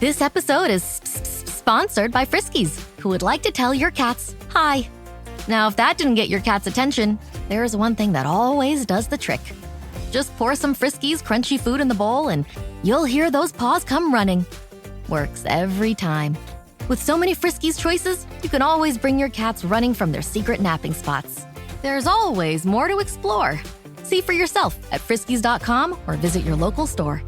This episode is sponsored by Friskies, who would like to tell your cats hi. Now, if that didn't get your cat's attention, there is one thing that always does the trick. Just pour some Friskies crunchy food in the bowl and you'll hear those paws come running. Works every time. With so many Friskies choices, you can always bring your cats running from their secret napping spots. There's always more to explore. See for yourself at friskies.com or visit your local store.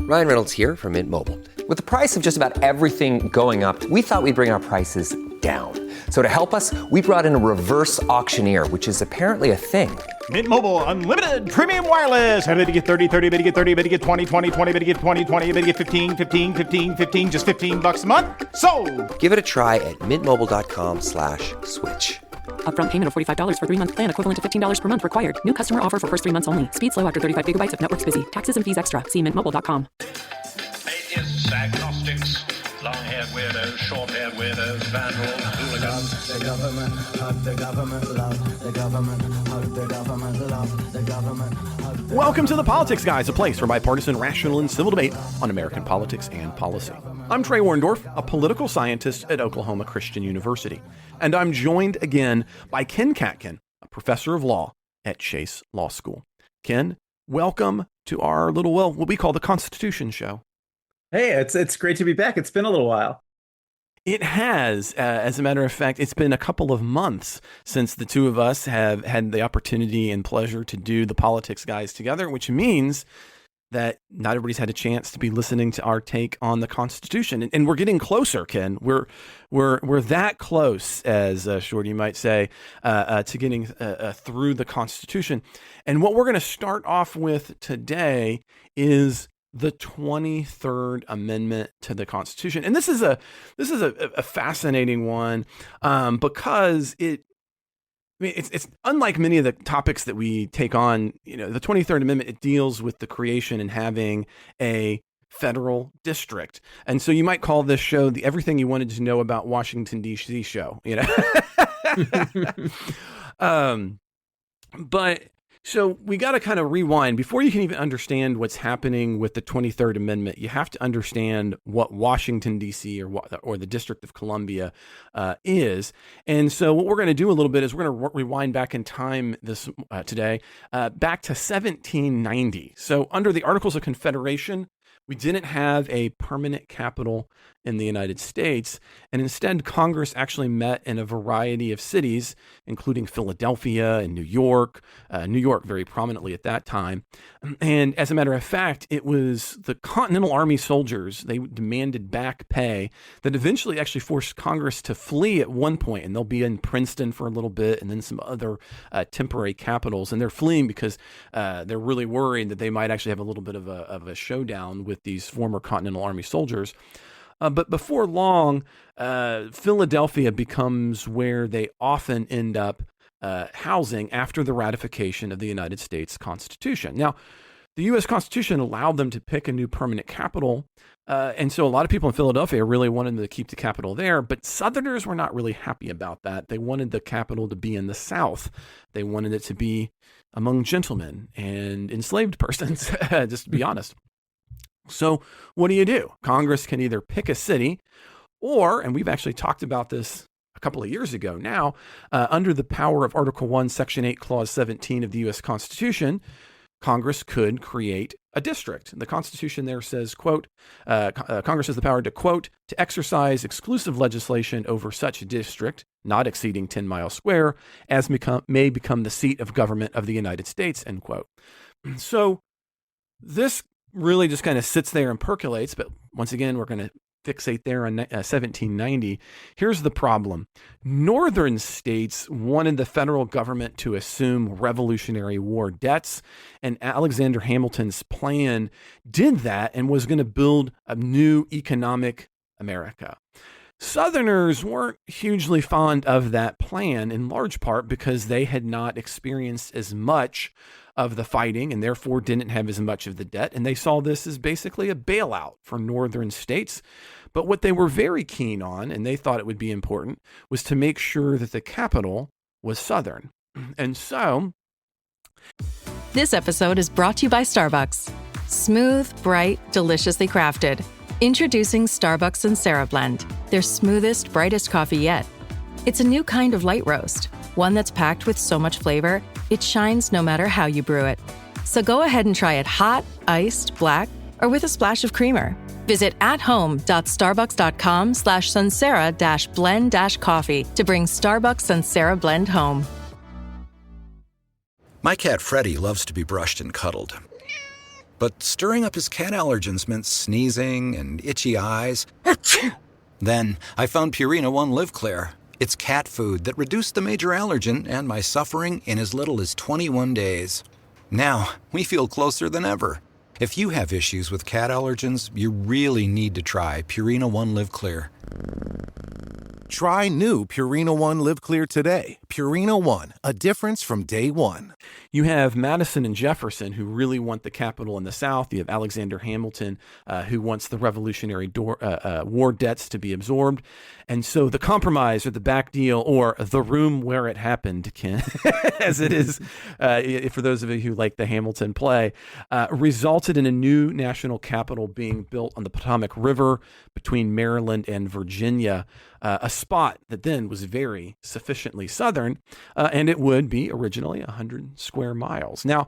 Ryan Reynolds here from Mint Mobile. With the price of just about everything going up, we thought we'd bring our prices down. So to help us, we brought in a reverse auctioneer, which is apparently a thing. Mint Mobile Unlimited Premium Wireless. How to get 30, 30, bit to get 30, bit to get 20, 20, 20, bit to get 20, 20, bit to get 15, 15, 15, 15, just $15 a month? Sold! Give it a try at mintmobile.com/switch. Upfront payment of $45 for 3-month plan, equivalent to $15 per month required. New customer offer for first 3 months only. Speed slow after 35 gigabytes if network's busy. Taxes and fees extra. See mintmobile.com. Atheists, agnostics, long-haired weirdos, short-haired weirdos, vandals, hooligans. The government, hug the government, love the government, hug the government, love the government. Welcome to The Politics Guys, a place for bipartisan, rational, and civil debate on American politics and policy. I'm Trey Warendorf, a political scientist at Oklahoma Christian University, and I'm joined again by Ken Katkin, a professor of law at Chase Law School. Ken, welcome to our little, what we call the Constitution Show. Hey, it's great to be back. It's been a little while. It has. As a matter of fact, it's been a couple of months since the two of us have had the opportunity and pleasure to do the Politics Guys together, which means that not everybody's had a chance to be listening to our take on the Constitution. And we're getting closer, Ken. We're that close, as Shorty might say, to getting through the Constitution. And what we're going to start off with today is the 23rd Amendment to the Constitution. And this is a fascinating one because it's unlike many of the topics that we take on. You know, the 23rd Amendment, it deals with the creation and having a federal district. And so you might call this show the Everything You Wanted to Know About Washington, D.C. show, you know? So we got to kind of rewind. Before you can even understand what's happening with the 23rd Amendment, you have to understand what Washington, D.C. or the District of Columbia is. And so what we're going to do a little bit is we're going to rewind back in time today, back to 1790. So under the Articles of Confederation, we didn't have a permanent capital in the United States, and instead Congress actually met in a variety of cities, including Philadelphia and New York very prominently at that time. And as a matter of fact, it was the Continental Army soldiers, they demanded back pay that eventually actually forced Congress to flee at one point, and they'll be in Princeton for a little bit and then some other temporary capitals, and they're fleeing because they're really worried that they might actually have a little bit of a showdown with these former Continental Army soldiers. But before long, Philadelphia becomes where they often end up housing after the ratification of the United States Constitution. Now, the U.S. Constitution allowed them to pick a new permanent capital, and so a lot of people in Philadelphia really wanted to keep the capital there, but Southerners were not really happy about that. They wanted the capital to be in the South. They wanted it to be among gentlemen and enslaved persons, just to be honest. So what do? Congress can either pick a city or, and we've actually talked about this a couple of years ago now, under the power of Article 1, Section 8, Clause 17 of the U.S. Constitution, Congress could create a district. The Constitution there says, quote, Congress has the power to, quote, to exercise exclusive legislation over such a district, not exceeding 10 miles square, as may become the seat of government of the United States, end quote. So this really just kind of sits there and percolates. But once again, we're going to fixate there on 1790. Here's the problem. Northern states wanted the federal government to assume Revolutionary War debts, and Alexander Hamilton's plan did that and was going to build a new economic America. Southerners weren't hugely fond of that plan, in large part because they had not experienced as much of the fighting and therefore didn't have as much of the debt. And they saw this as basically a bailout for northern states. But what they were very keen on, and they thought it would be important, was to make sure that the capital was Southern. And so This episode is brought to you by Starbucks. Smooth, bright, deliciously crafted. Introducing Starbucks Sansera Blend, their smoothest, brightest coffee yet. It's a new kind of light roast, one that's packed with so much flavor, it shines no matter how you brew it. So go ahead and try it hot, iced, black, or with a splash of creamer. Visit athome.starbucks.com/Sansera-blend-coffee to bring Starbucks Sansera Blend home. My cat Freddie loves to be brushed and cuddled. But stirring up his cat allergens meant sneezing and itchy eyes. Then I found Purina One Live Clear. It's cat food that reduced the major allergen and my suffering in as little as 21 days. Now, we feel closer than ever. If you have issues with cat allergens, you really need to try Purina One Live Clear. Try new Purina One Live Clear today. Purina One, a difference from day one. You have Madison and Jefferson, who really want the capital in the South. You have Alexander Hamilton, who wants the Revolutionary War debts to be absorbed. And so the compromise or the back deal or the room where it happened, Ken, as it is for those of you who like the Hamilton play, resulted in a new national capital being built on the Potomac River between Maryland and Virginia, a spot that then was very sufficiently southern, and it would be originally 100 square miles. Now,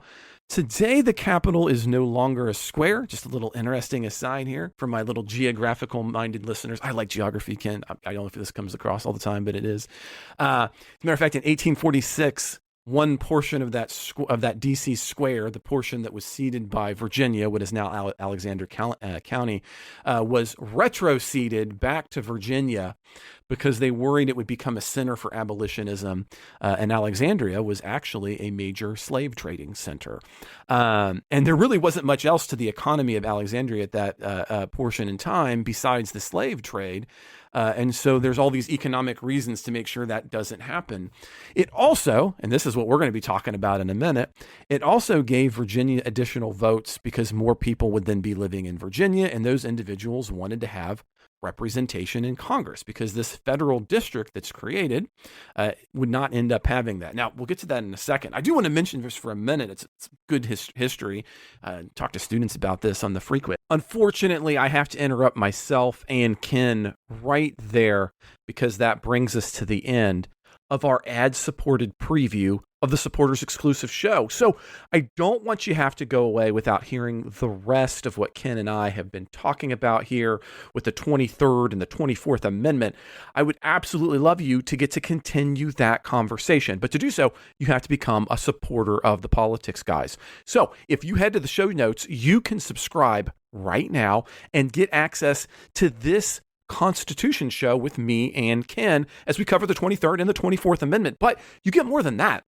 today, the capital is no longer a square. Just a little interesting aside here for my little geographical-minded listeners. I like geography, Ken. I don't know if this comes across all the time, but it is. As a matter of fact, in 1846, one portion of that D.C. square, the portion that was ceded by Virginia, what is now Alexander County, was retroceded back to Virginia because they worried it would become a center for abolitionism. And Alexandria was actually a major slave trading center. And there really wasn't much else to the economy of Alexandria at that portion in time besides the slave trade. And so there's all these economic reasons to make sure that doesn't happen. It also, and this is what we're going to be talking about in a minute, it also gave Virginia additional votes because more people would then be living in Virginia, and those individuals wanted to have representation in Congress because this federal district that's created would not end up having that. Now, we'll get to that in a second. I do want to mention just for a minute, it's good history. Talk to students about this on the frequent. Unfortunately, I have to interrupt myself and Ken right there because that brings us to the end of our ad-supported preview of the Supporters Exclusive show. So I don't want you to have to go away without hearing the rest of what Ken and I have been talking about here with the 23rd and the 24th Amendment. I would absolutely love you to get to continue that conversation. But to do so, you have to become a supporter of the Politics Guys. So if you head to the show notes, you can subscribe right now and get access to this Constitution show with me and Ken as we cover the 23rd and the 24th Amendment. But you get more than that.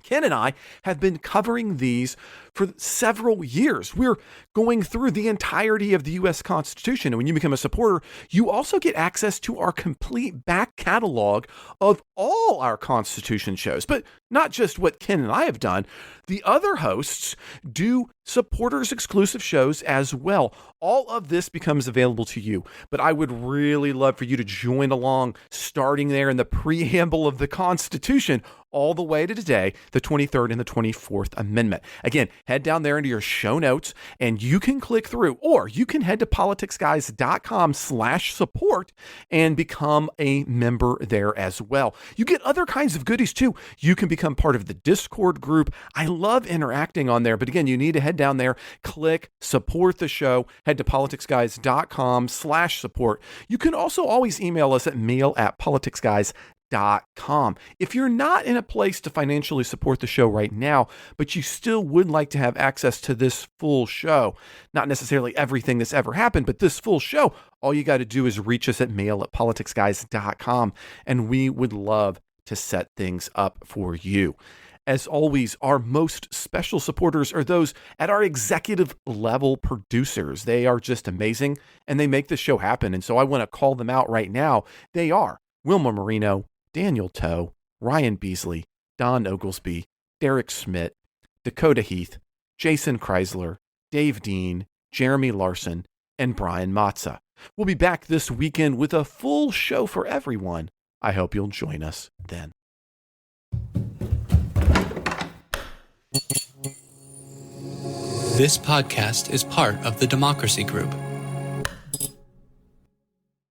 Ken and I have been covering these for several years. We're going through the entirety of the U.S. Constitution. And when you become a supporter, you also get access to our complete back catalog of all our Constitution shows. But not just what Ken and I have done. The other hosts do supporters exclusive shows as well. All of this becomes available to you, but I would really love for you to join along starting there in the preamble of the Constitution all the way to today, the 23rd and the 24th Amendment. Again, head down there into your show notes and you can click through, or you can head to politicsguys.com/support and become a member there as well. You get other kinds of goodies too. You can become part of the Discord group. I love interacting on there, but again, you need to head down there, click support the show, head to politicsguys.com/support. You can also always email us at mail@politicsguys.com. If you're not in a place to financially support the show right now, but you still would like to have access to this full show, not necessarily everything that's ever happened, but this full show, all you got to do is reach us at mail@politicsguys.com, and we would love to set things up for you. As always, our most special supporters are those at our executive level producers. They are just amazing, and they make this show happen. And so I want to call them out right now. They are Wilma Marino, Daniel Toe, Ryan Beasley, Don Oglesby, Derek Schmidt, Dakota Heath, Jason Kreisler, Dave Dean, Jeremy Larson, and Brian Matza. We'll be back this weekend with a full show for everyone. I hope you'll join us then. This podcast is part of the Democracy Group,